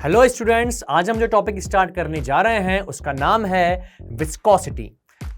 Hello students, आज हम जो टॉपिक स्टार्ट करने जा रहे हैं उसका नाम है विस्कोसिटी।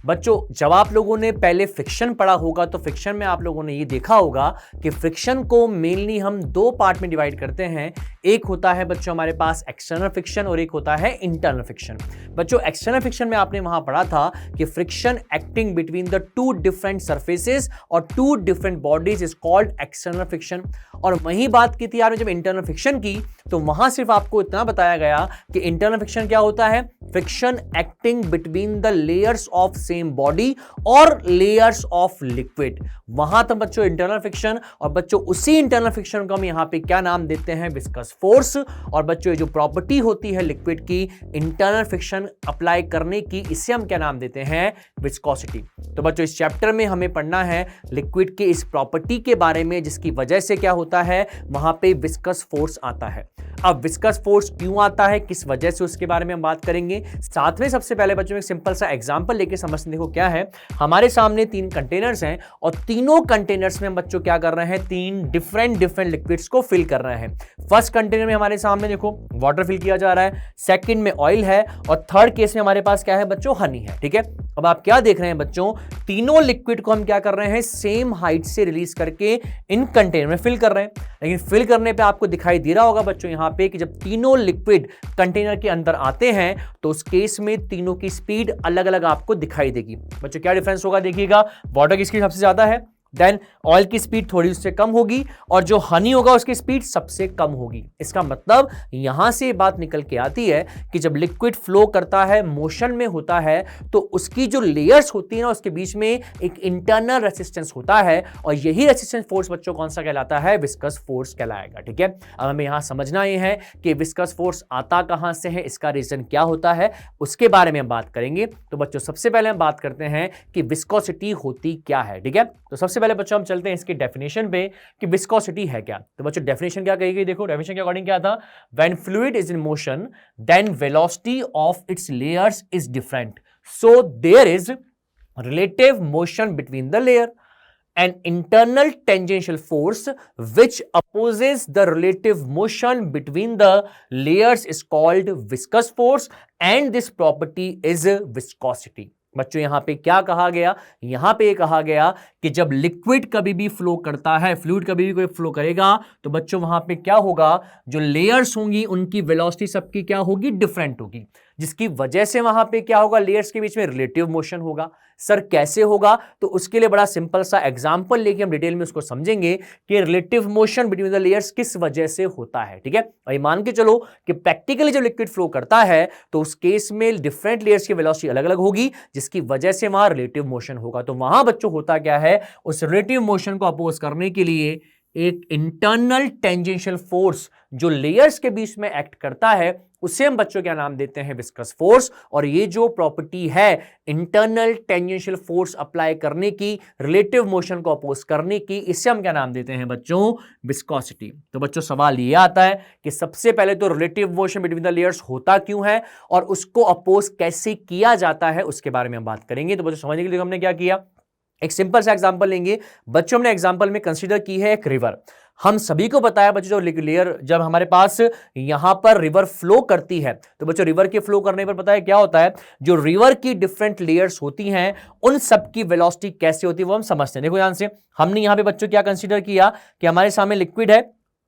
बच्चों, जब आप लोगों ने पहले फ्रिक्शन पढ़ा होगा तो फ्रिक्शन में आप लोगों ने ये देखा होगा कि फ्रिक्शन को मेनली हम दो पार्ट में डिवाइड करते हैं। एक होता है बच्चों हमारे पास एक्सटर्नल फ्रिक्शन और एक होता है इंटरनल फ्रिक्शन। बच्चों, एक्सटर्नल फ्रिक्शन में आपने वहां पढ़ा था कि friction acting between the two different surfaces और two different bodies is called external friction. और वही बात की थी आपने जब इंटरनल फ्रिक्शन की, तो वहां सिर्फ आपको इतना बताया गया कि इंटरनल फ्रिक्शन क्या होता है, friction acting between the layers of same body और लेयर्स ऑफ लिक्विड। वहां तक बच्चों इंटरनल फ्रिक्शन, और बच्चों उसी इंटरनल फ्रिक्शन को हम यहां पे क्या नाम देते हैं, विस्कस फोर्स। और बच्चों ये जो प्रॉपर्टी होती है लिक्विड की इंटरनल फ्रिक्शन अप्लाई करने की, इसे हम क्या नाम देते हैं, विस्कोसिटी। तो बच्चों इस चैप्टर में हमें पढ़ना है लिक्विड के इस प्रॉपर्टी के बारे में जिसकी वजह से क्या होता है, वहां पे विस्कस फोर्स आता है। अब विस्कस फोर्स क्यों आता है, किस वजह से, उसके बारे में हम बात करेंगे। साथ में सबसे पहले बच्चों में एक सिंपल सा एग्जांपल लेके समझते देखो क्या है। हमारे सामने तीन कंटेनर्स हैं और तीनों कंटेनर्स में हम बच्चों क्या कर रहे हैं, तीन डिफरेंट लिक्विड्स को फिल कर रहे हैं। फर्स्ट कंटेनर में हमारे सामने देखो वाटर फिल किया जा रहा है, सेकंड में ऑयल है और थर्ड केस में हमारे पास क्या है बच्चों, हनी है। ठीक है, अब आप क्या देख रहे हैं बच्चों, तीनों लिक्विड को हम क्या कर रहे हैं, सेम हाइट से रिलीज करके इन कंटेनर में फिल कर रहे हैं। लेकिन फिल करने पे आपको दिखाई दे रहा होगा बच्चों यहां पे कि जब तीनों लिक्विड कंटेनर के अंदर आते हैं तो उस केस में तीनों की स्पीड अलग अलग आपको दिखाई देगी। बच्चों क्या डिफरेंस होगा, देखिएगा, वाटर की स्पीड सबसे ज्यादा है, देन ऑयल की स्पीड थोड़ी उससे कम होगी और जो हनी होगा उसकी स्पीड सबसे कम होगी। इसका मतलब यहां से बात निकल के आती है कि जब लिक्विड फ्लो करता है, मोशन में होता है, तो उसकी जो लेयर्स होती है ना, उसके बीच में एक इंटरनल रेसिस्टेंस होता है और यही रेसिस्टेंस फोर्स बच्चों कौन सा कहलाता है, विस्कस फोर्स कहलाएगा। ठीक है, अब हमें यहां समझना ये है कि विस्कस फोर्स आता कहां से है, इसका रीजन क्या होता है, उसके बारे में हम बात करेंगे। तो बच्चों सबसे पहले हम बात करते हैं कि विस्कोसिटी होती क्या है। ठीक है, तो सबसे पहले बच्चों हम चलते हैं इसकी डेफिनेशन पे कि विस्कोसिटी है क्या। तो बच्चों डेफिनेशन क्या कही गई, देखो डेफिनेशन के अकॉर्डिंग क्या था, when fluid is in motion then velocity of its layers is different, so there is relative motion between the layer, an internal tangential force which opposes the relative motion between the layers is called viscous force and this property is viscosity। बच्चों यहां पे क्या कहा गया, यहां पे कहा गया कि जब लिक्विड कभी भी फ्लो करता है, फ्लूइड कभी भी कोई फ्लो करेगा, तो बच्चों वहां पे क्या होगा, जो लेयर्स होंगी उनकी वेलोसिटी सबकी क्या होगी, डिफरेंट होगी, जिसकी वजह से वहां पे क्या होगा, लेयर्स के बीच में रिलेटिव मोशन होगा। सर कैसे होगा, तो उसके लिए बड़ा सिंपल सा एग्जांपल लेके हम डिटेल में उसको समझेंगे कि relative motion between the layers किस वजह से होता है। ठीक है, और मान के चलो कि प्रैक्टिकली जब लिक्विड फ्लो करता है तो उस केस में डिफरेंट लेयर्स की वेलोसिटी अलग अलग होगी, जिसकी वजह से वहां रिलेटिव मोशन होगा। तो वहां बच्चों होता क्या है, उस रिलेटिव मोशन को अपोज करने के लिए एक इंटरनल टेंजेंशियल फोर्स जो लेयर्स के बीच में एक्ट करता है, उसे हम बच्चों क्या नाम देते हैं, विस्कस फोर्स। और ये जो प्रॉपर्टी है इंटरनल टेंजेंशियल फोर्स अप्लाई करने की, रिलेटिव मोशन को अपोज करने की, इसे हम क्या नाम देते हैं बच्चों, विस्कोसिटी। तो बच्चों सवाल ये आता है कि सबसे पहले तो relative motion between the layers होता क्यों है और उसको अपोज कैसे किया जाता है, उसके बारे में हम बात करेंगे। तो बच्चों समझने के लिए हमने क्या किया, एक सिंपल सा एग्जांपल लेंगे। बच्चों हमने एग्जांपल में कंसीडर की है एक रिवर। हम सभी को बताया बच्चों, जो लेयर जब हमारे पास यहां पर रिवर फ्लो करती है, तो बच्चों रिवर के फ्लो करने पर पता है क्या होता है, जो रिवर की डिफरेंट लेयर्स होती हैं उन सब की वेलोसिटी कैसे होती है वो हम समझते हैं। देखो ध्यान से, हमने यहां पे बच्चों क्या कंसीडर किया कि हमारे सामने लिक्विड है,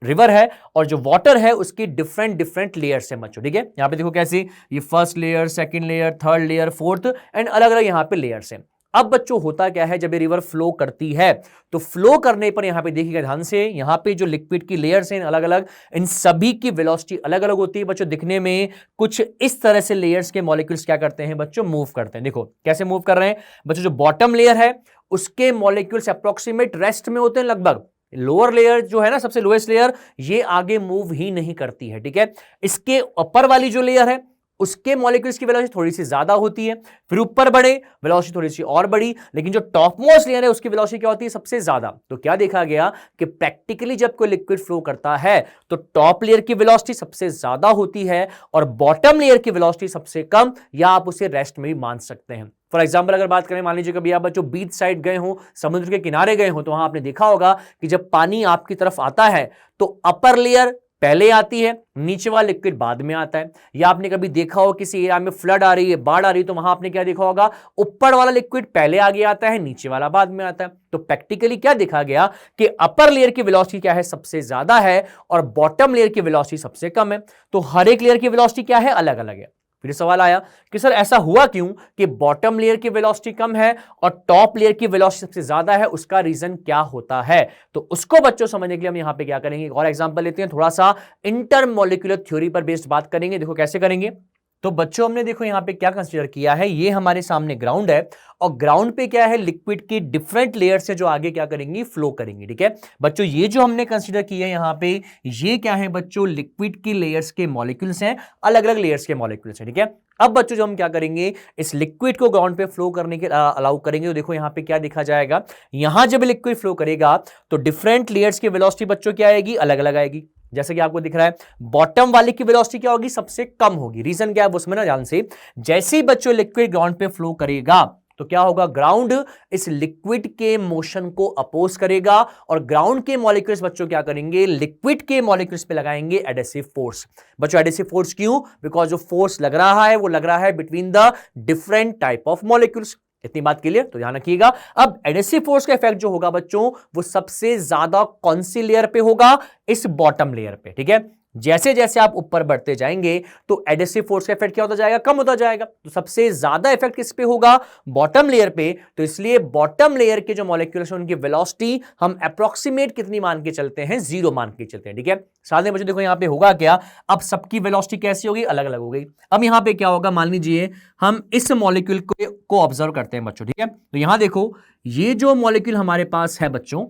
रिवर है, और जो वाटर है उसकी डिफरेंट लेयर्स है बच्चों। ठीक है, यहां पे देखो कैसे, ये first layer, second layer, third layer, fourth and अलग अलग यहां पे लेयर्स हैं। अब बच्चों होता क्या है, जब ये रिवर फ्लो करती है तो फ्लो करने पर यहां पे देखिएगा ध्यान से, यहां पे जो लिक्विड की लेयर्स हैं अलग अलग, इन सभी की वेलोसिटी अलग अलग होती है बच्चों। दिखने में कुछ इस तरह से लेयर्स के मॉलिक्यूल्स क्या करते हैं बच्चों, मूव करते हैं। देखो कैसे मूव कर रहे हैं बच्चों, जो बॉटम लेयर है उसके मॉलिक्यूल्स अप्रोक्सीमेट रेस्ट में होते हैं लगभग, लोअर लेयर जो है ना, सबसे लोएस्ट लेयर, ये आगे मूव ही नहीं करती है। ठीक है, इसके ऊपर वाली जो लेयर है उसके मॉलिक्यूल्स की वेलोसिटी थोड़ी सी ज्यादा होती है, फिर ऊपर बढ़े वेलोसिटी थोड़ी सी और बड़ी, लेकिन जो टॉप मोस्ट लेयर है उसकी वेलोसिटी क्या होती है, सबसे ज्यादा। तो क्या देखा गया कि प्रैक्टिकली जब कोई लिक्विड फ्लो करता है तो टॉप लेयर की वेलोसिटी सबसे ज्यादा होती है और बॉटम लेयर की वेलोसिटी सबसे कम, या आप उसे रेस्ट में भी मान सकते हैं। फॉर एग्जाम्पल अगर बात करें, मान लीजिए कभी आप बच्चों बीच साइड गए हो, समुद्र के किनारे गए हो, तो वहां आपने देखा होगा कि जब पानी आपकी तरफ आता है तो अपर लेयर पहले आती है, नीचे वाला लिक्विड बाद में आता है। या आपने कभी देखा हो किसी एरिया में फ्लड आ रही है, बाढ़ आ रही है, तो वहां आपने क्या देखा होगा, ऊपर वाला लिक्विड पहले आगे आता है, नीचे वाला बाद में आता है। तो प्रैक्टिकली क्या देखा गया कि अपर लेयर की वेलोसिटी क्या है, सबसे ज्यादा है, और बॉटम लेयर की वेलोसिटी सबसे कम है। तो हर एक लेयर की वेलोसिटी क्या है, अलग अलग है। फिर सवाल आया कि सर ऐसा हुआ क्यों कि बॉटम लेयर की वेलोसिटी कम है और टॉप लेयर की वेलोसिटी सबसे ज्यादा है, उसका रीजन क्या होता है? तो उसको बच्चों समझने के लिए हम यहां पे क्या करेंगे, और एग्जांपल लेते हैं, थोड़ा सा इंटरमोलिकुलर थ्योरी पर बेस्ड बात करेंगे। देखो कैसे करेंगे। तो बच्चों हमने देखो यहां पे क्या कंसीडर किया है, ये हमारे सामने ग्राउंड है, और ग्राउंड पे क्या है, लिक्विड की डिफरेंट लेयर से जो आगे क्या करेंगी, फ्लो करेंगी। ठीक है बच्चों, ये जो हमने कंसीडर किया है यहां पे, ये क्या है बच्चों, लिक्विड की लेयर्स के मॉलिक्यूल्स हैं, अलग अलग लेयर्स के मॉलिक्यूल्स हैं। ठीक है, अब बच्चों जो हम क्या करेंगे, इस लिक्विड को ग्राउंड पे फ्लो करने के अलाउ करेंगे। तो देखो यहां पे क्या देखा जाएगा, यहां जब लिक्विड फ्लो करेगा तो डिफरेंट लेयर्स की वेलोसिटी बच्चों क्या आएगी, अलग अलग आएगी। जैसे कि आपको दिख रहा है, बॉटम वाले की वेलोसिटी क्या होगी, सबसे कम होगी। रीजन क्या है उसमें ना ध्यान से, जैसे ही बच्चों लिक्विड ग्राउंड पे फ्लो करेगा तो क्या होगा, ग्राउंड इस लिक्विड के मोशन को अपोज करेगा, और ग्राउंड के मॉलिक्यूल्स बच्चों क्या करेंगे, लिक्विड के मॉलिक्यूल्स पे लगाएंगे एडेसिव फोर्स। बच्चों एडेसिव फोर्स क्यों, बिकॉज जो फोर्स लग रहा है वो लग रहा है between the different type of molecules. इतनी बात क्लियर, तो ध्यान रखिएगा। अब एडेसिव फोर्स का इफेक्ट जो होगा बच्चों, वो सबसे ज्यादा कौन सी लेयर पे होगा, इस बॉटम लेयर पे। ठीक है, जैसे जैसे आप ऊपर बढ़ते जाएंगे तो एडेसिव फोर्स का इफेक्ट क्या होता जाएगा, कम होता जाएगा। तो सबसे ज्यादा इफेक्ट किस पे होगा, बॉटम लेयर पे। तो इसलिए बॉटम लेयर के जो मॉलिक्यूल्स हैं उनकी वेलोसिटी हम अप्रोक्सीमेट कितनी मान के चलते हैं, 0 मान के चलते हैं। ठीक है, साथ में बच्चों देखो यहां पे होगा क्या, अब सबकी वेलोसिटी कैसी होगी, अलग अलग हो गई। अब यहां पे क्या होगा, मान लीजिए हम इस मॉलिक्यूल को ऑब्जर्व करते हैं बच्चों। ठीक है, तो यहां देखो ये जो मॉलिक्यूल हमारे पास है बच्चों,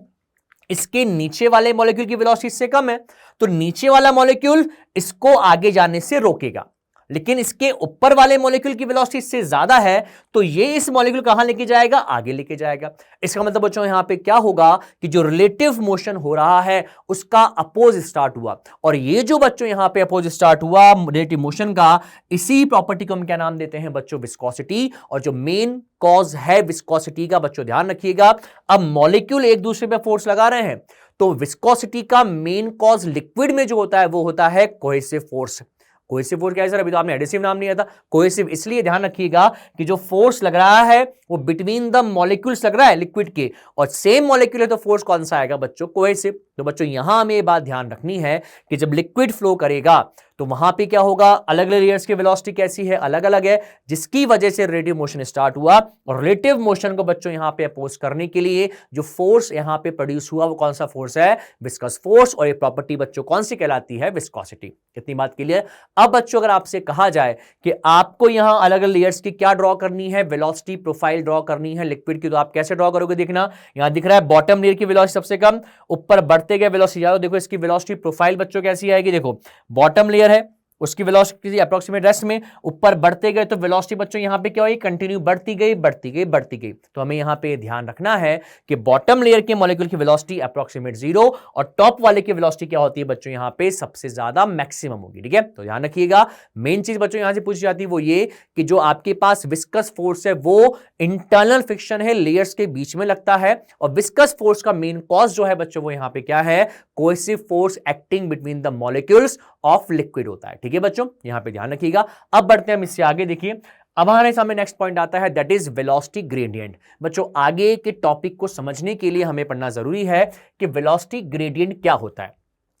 इसके नीचे वाले मॉलिक्यूल की वेलोसिटी इससे कम है, तो नीचे वाला मॉलिक्यूल इसको आगे जाने से रोकेगा। लेकिन इसके ऊपर वाले मॉलिक्यूल की वेलोसिटी इससे ज्यादा है, तो ये इस मॉलिक्यूल कहां लेके जाएगा, आगे लेके जाएगा। इसका मतलब बच्चों यहां पे क्या होगा कि जो रिलेटिव मोशन हो रहा है उसका अपोज स्टार्ट हुआ, और ये जो बच्चों यहां पे अपोज स्टार्ट हुआ रिलेटिव मोशन का, इसी प्रॉपर्टी को हम क्या नाम देते हैं बच्चों, विस्कोसिटी। और जो मेन कॉज है विस्कोसिटी का बच्चों ध्यान रखिएगा, अब मॉलिक्यूल एक दूसरे पे फोर्स लगा रहे हैं, तो विस्कोसिटी का मेन कॉज लिक्विड में जो होता है वो होता है कोहेसिव फोर्स। कोहेसिव फोर्स क्या है सर, अभी तो आपने एडिसिव नाम नहीं आता, कोहेसिव इसलिए ध्यान रखिएगा कि जो फोर्स लग रहा है वो बिटवीन द मॉलिक्यूल्स लग रहा है लिक्विड के, और सेम मॉलिक्यूल है तो फोर्स कौन सा आएगा बच्चों, कोहेसिव। तो बच्चों यहां हमें ये बात ध्यान रखनी है कि जब लिक्विड फ्लो करेगा तो वहां पे क्या होगा, अलग अलग लेयर्स की वेलोसिटी कैसी है, अलग अलग है, जिसकी वजह से रिलेटिव मोशन स्टार्ट हुआ। और रिलेटिव मोशन को बच्चों यहां पे अपोज करने के लिए जो फोर्स यहां पे प्रोड्यूस हुआ वो कौन सा फोर्स है, विस्कस फोर्स। और ये प्रॉपर्टी बच्चों कौन सी कहलाती है, विस्कोसिटी। इतनी बात के लिए अब बच्चों अगर आपसे कहा जाए कि आपको यहां अलग अलग लेयर्स की क्या ड्रॉ करनी है, वेलोसिटी प्रोफाइल ड्रॉ करनी है लिक्विड की, तो आप कैसे ड्रॉ करोगे, देखना यहां दिख रहा है बॉटम लेयर की वेलोसिटी सबसे कम, ऊपर बढ़ते गए वेलोसिटी ज्यादा। देखो इसकी वेलोसिटी प्रोफाइल बच्चों कैसी आएगी, देखो बॉटम लेयर है उसकी वेलोसिटी अप्रोक्सीमेट रेस्ट में, ऊपर बढ़ते गए तो वेलोसिटी बच्चों यहां पे क्या हुई, कंटिन्यू बढ़ती गई बढ़ती गई बढ़ती गई। तो हमें यहां पे ध्यान रखना है कि बॉटम लेयर के मॉलिक्यूल की वेलोसिटी अप्रोक्सीमेट 0 और टॉप वाले की वेलोसिटी क्या होती है बच्चों, यहां पे सबसे ज्यादा मैक्सिमम होगी। ठीक है, तो ध्यान रखिएगा। मेन चीज बच्चों यहां से पूछी जाती है वो ये कि जो आपके पास विस्कस फोर्स है वो इंटरनल फ्रिक्शन है, लेयर्स के बीच में लगता है, और विस्कस फोर्स का मेन कॉज जो है बच्चों वो यहां पे क्या है, cohesive force acting between the molecules of liquid होता है। ठीक है बच्चों, यहां पे ध्यान रखिएगा। अब बढ़ते हैं हम इससे आगे, देखिए अब हमारे सामने नेक्स्ट पॉइंट आता है, दैट इज वेलोसिटी ग्रेडियंट। बच्चों आगे के टॉपिक को समझने के लिए हमें पढ़ना जरूरी है कि वेलोसिटी ग्रेडियंट क्या होता है।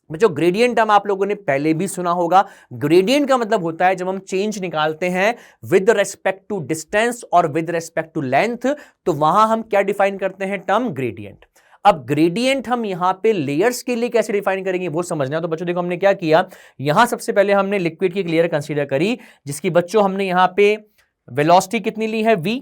बच्चों ग्रेडियंट हम आप लोगों ने पहले भी सुना होगा। ग्रेडियंट का मतलब होता है जब हम चेंज निकालते हैं विद रेस्पेक्ट टू डिस्टेंस और विद रेस्पेक्ट टू लेंथ, तो वहां हम क्या डिफाइन करते हैं, टर्म ग्रेडियंट। अब ग्रेडियंट हम यहां पे लेयर्स के लिए कैसे डिफाइन करेंगे वो समझना। तो बच्चों देखो हमने क्या किया, यहां सबसे पहले हमने लिक्विड की एक लेयर कंसीडर करी जिसकी बच्चों हमने यहां पे वेलोसिटी कितनी ली है v,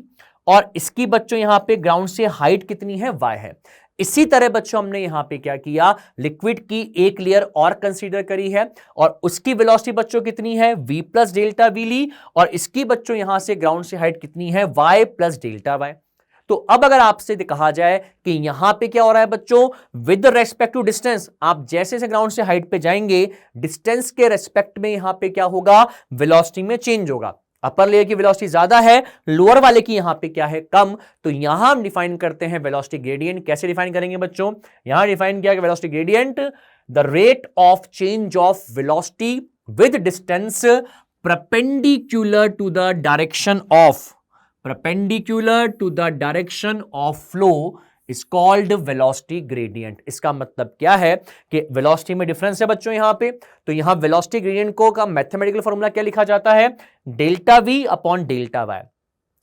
और इसकी बच्चों यहां पे ग्राउंड से हाइट कितनी है y है। इसी तरह बच्चों हमने यहां पे क्या किया, लिक्विड की एक लेयर और कंसीडर करी है और उसकी वेलोसिटी बच्चों कितनी है, v प्लस डेल्टा v ली, और इसकी बच्चों यहां से ग्राउंड से हाइट कितनी है, y प्लस डेल्टा y। तो अब अगर आपसे कहा जाए कि यहां पे क्या हो रहा है बच्चों, विद रेस्पेक्ट टू डिस्टेंस, आप जैसे से ग्राउंड से हाइट पे जाएंगे डिस्टेंस के रेस्पेक्ट में यहां पे क्या होगा, वेलोसिटी में चेंज होगा। अपर लेयर की वेलोसिटी ज्यादा है, लोअर वाले की यहां पे क्या है, कम। तो यहां हम डिफाइन करते हैं वेलोसिटी ग्रेडियंट। कैसे डिफाइन करेंगे बच्चों, यहां डिफाइन किया कि velocity gradient the rate of change of velocity with distance perpendicular to the direction of flow is called velocity gradient। इसका मतलब क्या है कि velocity में डिफरेंस है बच्चों यहां पे, तो यहां velocity gradient को का मैथमेटिकल फॉर्मूला क्या लिखा जाता है, delta v upon delta Y.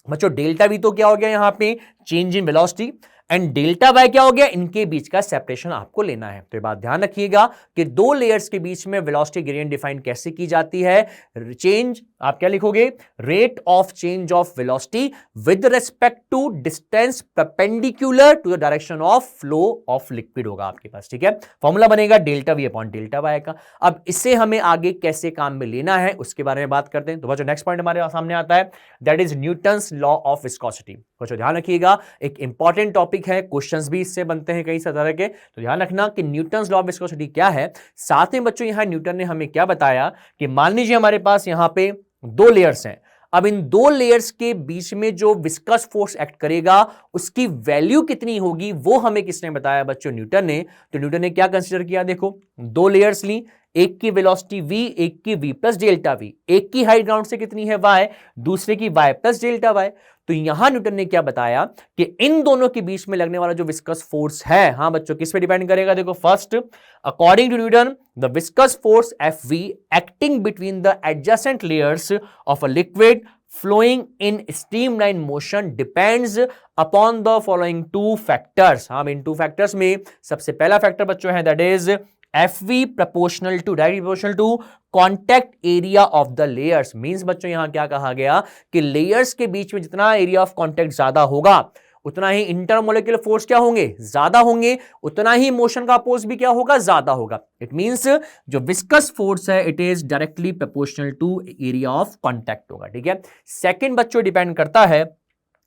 बच्चों डेल्टा v तो क्या हो गया यहां पे, change in velocity, and delta Y क्या हो गया, इनके बीच का सेपरेशन आपको लेना है। तो ये बात ध्यान रखिएगा कि दो लेयर्स के बीच में वेलोसिटी ग्रेडियंट डिफाइन कैसे की जाती है, चेंज आप क्या लिखोगे, rate of change of velocity with respect to distance perpendicular to the direction of flow of liquid होगा आपके पास, ठीक है। फॉर्मूला बनेगा delta V upon delta Y का। अब इसे हमें आगे कैसे काम में लेना है उसके बारे में बात करते हैं। तो बच्चों नेक्स्ट पॉइंट हमारे सामने आता है, that is Newton's law of viscosity. बच्चों ध्यान रखिएगा, एक इंपॉर्टेंट टॉपिक है, क्वेश्चंस भी इससे बनते हैं कई तरह के, तो ध्यान रखना कि न्यूटन्स लॉ ऑफ विस्कोसिटी क्या है। साथ में बच्चों यहां न्यूटन ने हमें क्या बताया कि मान लीजिए हमारे पास यहां पे दो लेयर्स हैं, अब इन दो लेयर्स के बीच में जो विस्कस फोर्स एक्ट करेगा उसकी वैल्यू कितनी होगी वो हमें किसने बताया बच्चों, न्यूटन ने। तो न्यूटन ने क्या कंसीडर किया, देखो दो लेयर्स ली, एक की वेलोसिटी v, एक की v प्लस डेल्टा v, एक की हाइट ग्राउंड से कितनी है y, दूसरे की y प्लस डेल्टा y। तो यहां न्यूटन ने क्या बताया कि इन दोनों के बीच में लगने वाला जो विस्कस फोर्स है, हाँ बच्चों किस पे डिपेंड करेगा, देखो first according to Newton the viscous force Fv acting between the adjacent layers of a liquid flowing in streamline motion depends upon the following two factors। हाँ इन टू फैक्टर्स में सबसे पहला फैक्टर बच्चों है that is Fv proportional to directly proportional to contact area of the layers. Means बच्चों यहां क्या कहा गया कि लेयर्स के बीच में जितना एरिया ऑफ कॉन्टैक्ट ज्यादा होगा उतना ही इंटरमोलिकुलर फोर्स क्या होंगे, ज्यादा होंगे, उतना ही मोशन का अपोज भी क्या होगा, ज्यादा होगा। इट मींस जो विस्कस फोर्स है it is directly proportional to area of contact होगा, ठीक है। सेकंड बच्चों डिपेंड करता है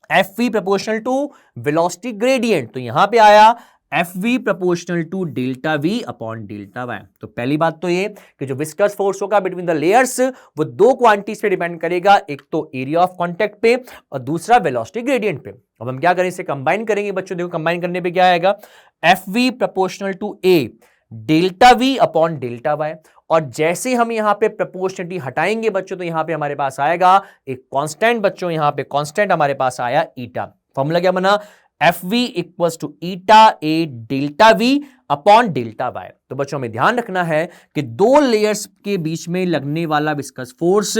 Fv proportional to velocity gradient. तो यहां पे आया Fv proportional to delta v upon delta Y. तो पहली बात तो ये कि जो विस्कस फोर्स होगा बिटवीन द लेयर्स वो दो क्वांटिटीज पे डिपेंड करेगा, एक तो एरिया ऑफ कांटेक्ट पे और दूसरा वेलोसिटी ग्रेडियंट पे। अब हम क्या करें, इसे कंबाइन करेंगे बच्चों, देखो कंबाइन करने पे क्या आएगा, Fv proportional to a delta v upon delta Y. और जैसे हम यहां पे प्रोपोर्शनलिटी हटाएंगे बच्चों तो यहां पे हमारे पास आएगा एक कांस्टेंट, बच्चों यहां पे कांस्टेंट हमारे पास आया ईटा। फॉर्मूला क्या बना, Fv equals to eta a delta v upon delta Y. तो बच्चों में ध्यान रखना है कि दो लेयर्स के बीच में लगने वाला विस्कस फोर्स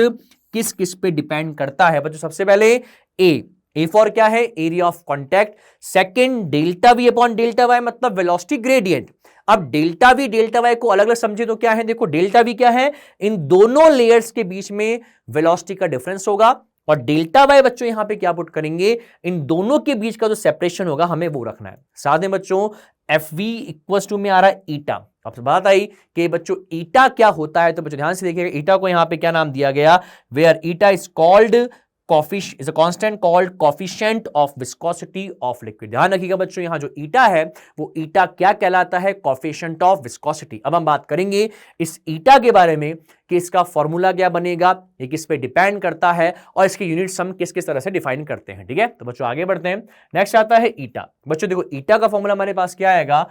किस किस पे डिपेंड करता है बच्चों। सबसे पहले ए फॉर क्या है, area of contact, second delta v upon delta Y मतलब वेलोसिटी ग्रेडियंट। अब डेल्टा v डेल्टा वाई को अलग अलग समझे तो क्या है, देखो डेल्टा v क्या है, इन दोनों लेयर्स के बीच में वेलोसिटी का डिफरेंस होगा, और डेल्टा वाई बच्चों यहां पे क्या पुट करेंगे, इन दोनों के बीच का जो सेपरेशन होगा हमें वो रखना है। साथ में बच्चों Fv इक्वल्स टू में आ रहा है ईटा। आपसे बात आई कि बच्चों ईटा क्या होता है, तो बच्चों ध्यान से देखिएगा, ईटा को यहां पे क्या नाम दिया गया, where eta is called is a constant called coefficient of viscosity of liquid। ध्यान रखिएगा बच्चों यहां जो ईटा है वो ईटा क्या कहलाता है, coefficient of viscosity। अब हम बात करेंगे इस ईटा के बारे में कि इसका फॉर्मूला क्या बनेगा, ये किस पे डिपेंड करता है और इसके यूनिट्स हम किस किस तरह से डिफाइन करते हैं, ठीक है। तो बच्चों आगे बढ़ते हैं, नेक्स्ट आता है ईटा। बच्चों देखो ईटा का फॉर्मूला हमारे पास क्या आएगा,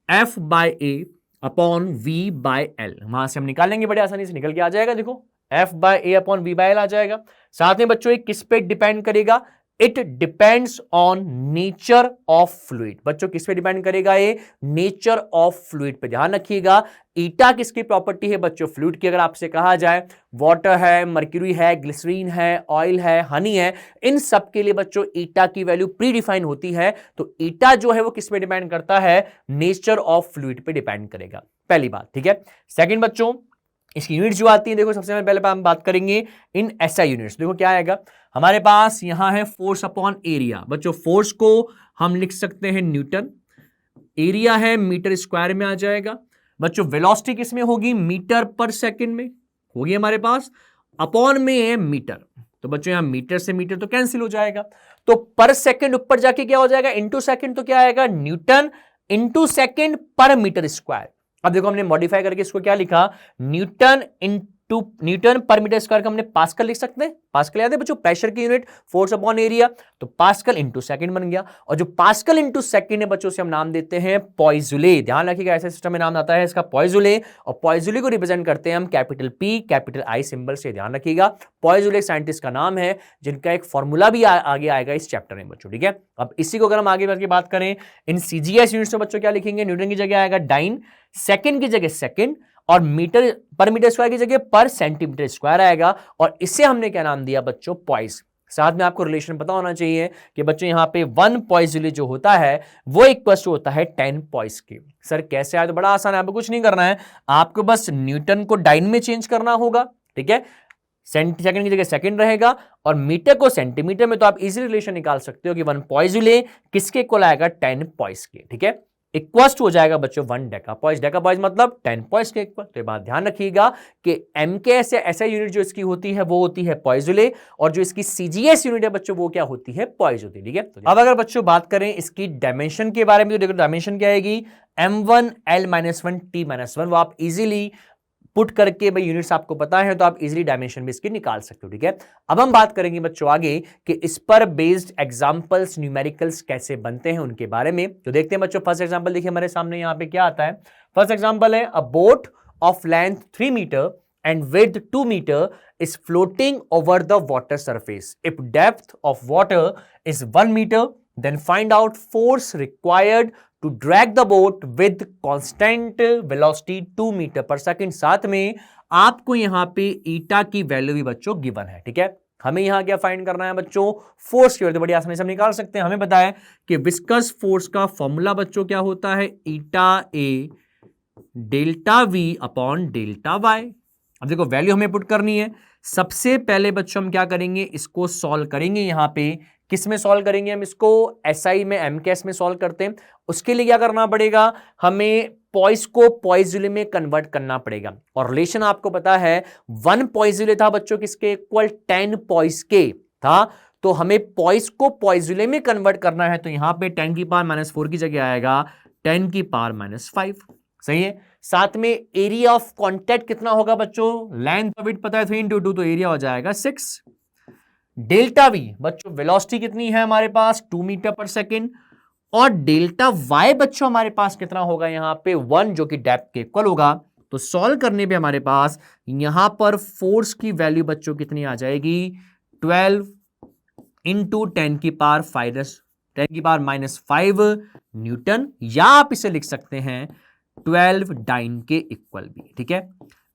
F by A upon V by L। वहां से हम निकालेंगे, बड़े आसानी से निकल के आ जाएगा, देखो F by A upon V by L आ जाएगा। साथ में बच्चों किस पे डिपेंड करेगा, it depends on nature of fluid. बच्चों किस पे डिपेंड करेगा, ये नेचर ऑफ फ्लूइड पे। ध्यान रखिएगा ईटा किसकी प्रॉपर्टी है बच्चों, फ्लूइड की। अगर आपसे कहा जाए वाटर है, मर्क्यूरी है, ग्लिसरीन है, ऑयल है, हनी है, इन सब के लिए बच्चों ईटा की वैल्यू प्री डिफाइन होती है। तो ईटा जो है वो किस पे डिपेंड करता है, नेचर ऑफ फ्लूइड पे डिपेंड करेगा, पहली बात, ठीक है। सेकेंड बच्चों इसकी यूनिट जो आती है, देखो सबसे पहले हम बात करेंगे इन एसआई यूनिट्स। देखो क्या आएगा हमारे पास, यहां है फोर्स अपॉन एरिया। बच्चों फोर्स को हम लिख सकते हैं न्यूटन, एरिया है मीटर स्क्वायर में आ जाएगा। बच्चों वेलोसिटी किस में होगी, मीटर पर सेकंड में होगी हमारे पास, अपॉन में है मीटर। तो बच्चों यहां मीटर से मीटर तो कैंसिल हो जाएगा, तो पर सेकंड ऊपर जाके क्या हो जाएगा, इंटू सेकंड। तो क्या आएगा, न्यूटन इंटू सेकंड पर मीटर स्क्वायर। अब देखो हमने मॉडिफाई करके इसको क्या लिखा, न्यूटन इंटू टू न्यूटन पर मीटर स्क्वायर का हमने पास्कल लिख सकते हैं। पास्कल याद है बच्चों, प्रेशर की यूनिट, फोर्स अपॉन एरिया, तो पास्कल इंटू सेकंड बन गया। और जो पास्कल इंटू सेकंड है बच्चों, से हम नाम देते हैं पॉइज़ुले। ध्यान रखिएगा, ऐसे सिस्टम में नाम आता है इसका पॉइज़ुले, और पॉइज़ुले को रिप्रेजेंट करते हैं हम capital P capital I symbol से। ध्यान रखिएगा, पॉइज़ुले एक साइंटिस्ट का नाम है जिनका एक फॉर्मूला भी आगे आएगा इस चैप्टर में बच्चों, ठीक है। अब इसी को अगर हम आगे बढ़ के बात करें, इन CGS यूनिट्स में बच्चों क्या लिखेंगे, न्यूटन की जगह आएगा डाइन, सेकंड की जगह सेकंड, और मीटर पर मीटर स्क्वायर की जगह पर सेंटीमीटर स्क्वायर आएगा। और इसे हमने क्या नाम दिया बच्चों, पॉइस। साथ में आपको रिलेशन पता होना चाहिए कि बच्चों यहां पे 1 पॉइज़ुले जो होता है वो इक्वल टू होता है 10 पॉइस के। सर कैसे आया, तो बड़ा आसान है, आपको कुछ नहीं करना है, आपको बस न्यूटन को डाइन में चेंज करना होगा, ठीक है। सेकंड की जगह सेकंड रहेगा और मीटर को सेंटीमीटर में, तो आप इजी रिलेशन निकाल सकते हो कि 1 पॉइज़ुले किसके इक्वल आएगा, 10 पॉइस के, ठीक है। इक्वल हो जाएगा बच्चों 1 डेकापॉइस। डेकापॉइस मतलब 10 पॉइस के इक्वल। तो ये बात ध्यान रखिएगा कि MKS ऐसा यूनिट जो इसकी होती है वो होती है पॉइज़ुले, और जो इसकी CGS यूनिट है बच्चों वो क्या होती है, पॉइस होती है, ठीक है। तो अब अगर बच्चों बात करें इसकी डायमेंशन के बारे में, तो देखो डायमेंशन क्या आएगी, M1 L-1 T-1, वो आप इजीली पुट करके, भाई यूनिट्स आपको पता है तो आप इजीली डायमेंशन भी इसकी निकाल सकते हो, ठीक है। अब हम बात करेंगे बच्चों आगे कि इस पर बेस्ड एग्जांपल्स, न्यूमेरिकल्स कैसे बनते हैं उनके बारे में। तो देखते हैं बच्चों, फर्स्ट एग्जांपल देखिए हमारे सामने यहाँ पे क्या आता है। फर्स्ट एग्जांपल है, a boat of length 3 metre and width 2 metre is floating over the water surface. If depth of water is 1 meter, then find out force required to drag the boat with constant velocity 2 metre पर second. साथ में आपको यहां पे ईटा की value भी बच्चों given है, ठीक है। हमें यहां क्या फाइंड करना है बच्चों, फोर्स की वैल्यू, बड़ी आसानी से हम निकाल सकते हैं। हमें पता है कि विस्कस फोर्स का फॉर्मूला बच्चों क्या होता है, eta A delta V upon delta Y. अब देखो वैल्यू हमें पुट करनी है। सबसे पहले बच्चों हम क्या करेंगे, इसको सॉल्व करेंगे। यहां पे किस में सॉल्व करेंगे हम इसको, SI में, MKS में सॉल्व करते हैं। उसके लिए क्या करना पड़ेगा, हमें पॉइस को पॉइज़ुले में कन्वर्ट करना पड़ेगा। और रिलेशन आपको पता है 1 पॉइज़ुले था बच्चों किसके इक्वल, 10 पॉइस के था। तो हमें पॉइस को पॉइज़ुले में कन्वर्ट करना है, तो यहां पे 10 की पावर -4 की जगह आएगा 10 की पावर -5, सही है। साथ में एरिया ऑफ कॉन्टैक्ट कितना होगा बच्चों, लेंथ ऑफ इट पता है 3 × 2, तो एरिया हो जाएगा 6। डेल्टा वी बच्चों वेलोसिटी कितनी है हमारे पास, 2 मीटर पर सेकेंड, और डेल्टा वाई बच्चों हमारे पास कितना होगा यहां पे 1, जो कि डेप्थ के इक्वल होगा। तो सॉल्व करने पे हमारे पास यहां पर फोर्स की वैल्यू बच्चों कितनी आ जाएगी, 12 × 10 की पावर -5 न्यूटन, या आप इसे लिख सकते हैं 12 डाइन के इक्वल भी, ठीक है।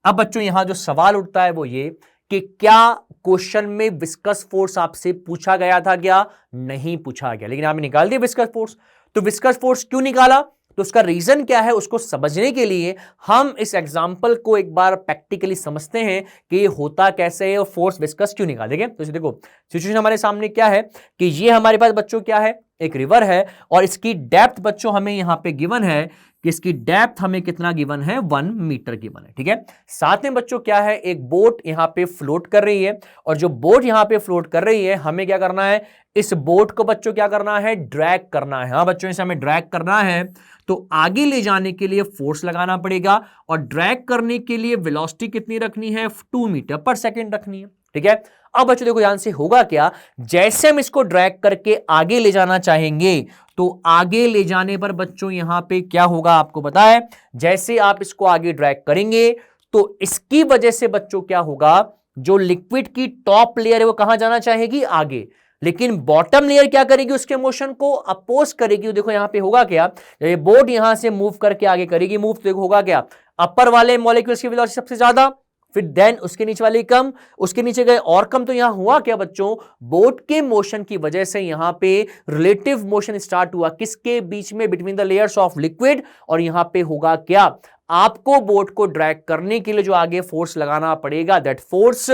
अब बच्चों यहां जो सवाल उठता है वो ये कि क्या क्वेश्चन में विस्कस फोर्स आपसे पूछा गया था, क्या नहीं पूछा गया, लेकिन आपने निकाल दिया विस्कस फोर्स। तो विस्कस फोर्स क्यों निकाला, तो उसका रीजन क्या है, उसको समझने के लिए हम इस एग्जांपल को एक बार प्रैक्टिकली समझते हैं कि ये होता कैसे है और फोर्स विस्कस क्यों निकाल देंगे। तो देखो सिचुएशन हमारे सामने क्या है कि ये हमारे पास बच्चों क्या है, एक रिवर है, और इसकी डेप्थ बच्चों हमें यहां पे गिवन है कि इसकी डेप्थ हमें कितना गिवन है, 1 मीटर गिवन है, ठीक है। साथ में बच्चों क्या है, एक बोट यहां पे फ्लोट कर रही है, और जो बोट यहां पे फ्लोट कर रही है हमें क्या करना है, इस बोट को बच्चों क्या करना है, ड्रैग करना है। हाँ बच्चों, इसे हमें ड्रैग करना है, तो आगे ले जाने के लिए फोर्स लगाना पड़ेगा, और ड्रैग करने के लिए वेलोसिटी कितनी रखनी है, 2 मीटर पर सेकेंड रखनी है, ठीक है। अब बच्चों देखो ध्यान से, होगा क्या, जैसे हम इसको ड्रैग करके आगे ले जाना चाहेंगे, तो आगे ले जाने पर बच्चों यहां पे क्या होगा आपको पता है, जैसे आप इसको आगे ड्रैग करेंगे तो इसकी वजह से बच्चों क्या होगा, जो लिक्विड की टॉप लेयर है वो कहां जाना चाहेगी, आगे, लेकिन बॉटम लेयर क्या करेगी, उसके मोशन को अपोज करेगी। देखो यहां पे होगा क्या, ये बोर्ड यहां से मूव करके आगे करेगी मूव, तो देखो होगा क्या, अपर वाले मॉलिक्यूल्स की वेलोसिटी सबसे ज्यादा, फिर देन उसके नीचे वाली कम, उसके नीचे गए और कम। तो यहां हुआ क्या बच्चों, बोट के मोशन की वजह से यहां पे रिलेटिव मोशन स्टार्ट हुआ, किसके बीच में, between the layers of liquid. और यहां पे होगा क्या, आपको बोट को ड्रैग करने के लिए जो आगे फोर्स लगाना पड़ेगा, दैट फोर्स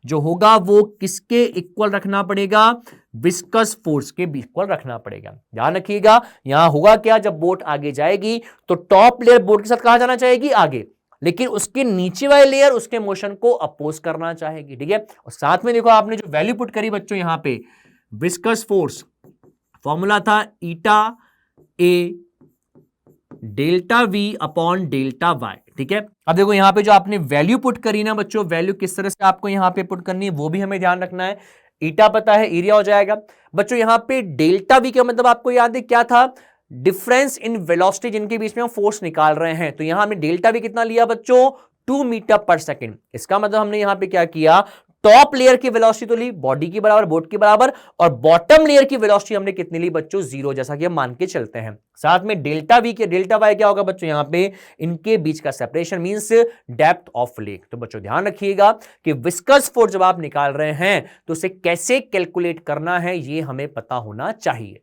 जो होगा वो किसके इक्वल रखना पड़ेगा, विस्कस फोर्स के इक्वल रखना पड़ेगा। ध्यान रखिएगा, यहां होगा क्या, जब बोट आगे जाएगी तो टॉप लेयर बोट के साथ कहां जाना चाहेगी, आगे, लेकिन उसके नीचे वाली लेयर उसके मोशन को अपोज करना चाहेगी, ठीक है। और साथ में देखो आपने जो वैल्यू पुट करी बच्चों यहां पे, विस्कस फोर्स फॉर्मूला था eta A delta V upon delta Y, ठीक है। अब देखो यहां पे जो आपने वैल्यू पुट करी ना बच्चों, वैल्यू किस तरह से आपको यहां पे पुट करनी है वो भी हमें ध्यान रखना है। ईटा पता है, एरिया हो जाएगा बच्चों। यहां पे डेल्टा वी का मतलब आपको याद है क्या था? डिफरेंस इन वेलोसिटी, जिनके बीच में हम फोर्स निकाल रहे हैं। तो यहां हमने डेल्टा वी कितना लिया बच्चों? 2 मीटर पर सेकेंड। इसका मतलब हमने यहां पे क्या किया? टॉप लेयर की वेलोसिटी तो ली बॉडी की बराबर, बोट की बराबर, और बॉटम लेयर की वेलोसिटी हमने कितनी ली बच्चों? 0, जैसा कि हम मान के चलते हैं। साथ में डेल्टा वी के डेल्टा वाई क्या होगा बच्चों? यहां पे इनके बीच का separation means depth of lake. तो बच्चों ध्यान रखिएगा कि विस्कस फोर्स जब आप निकाल रहे हैं तो उसे कैसे कैलकुलेट करना है ये हमें पता होना चाहिए।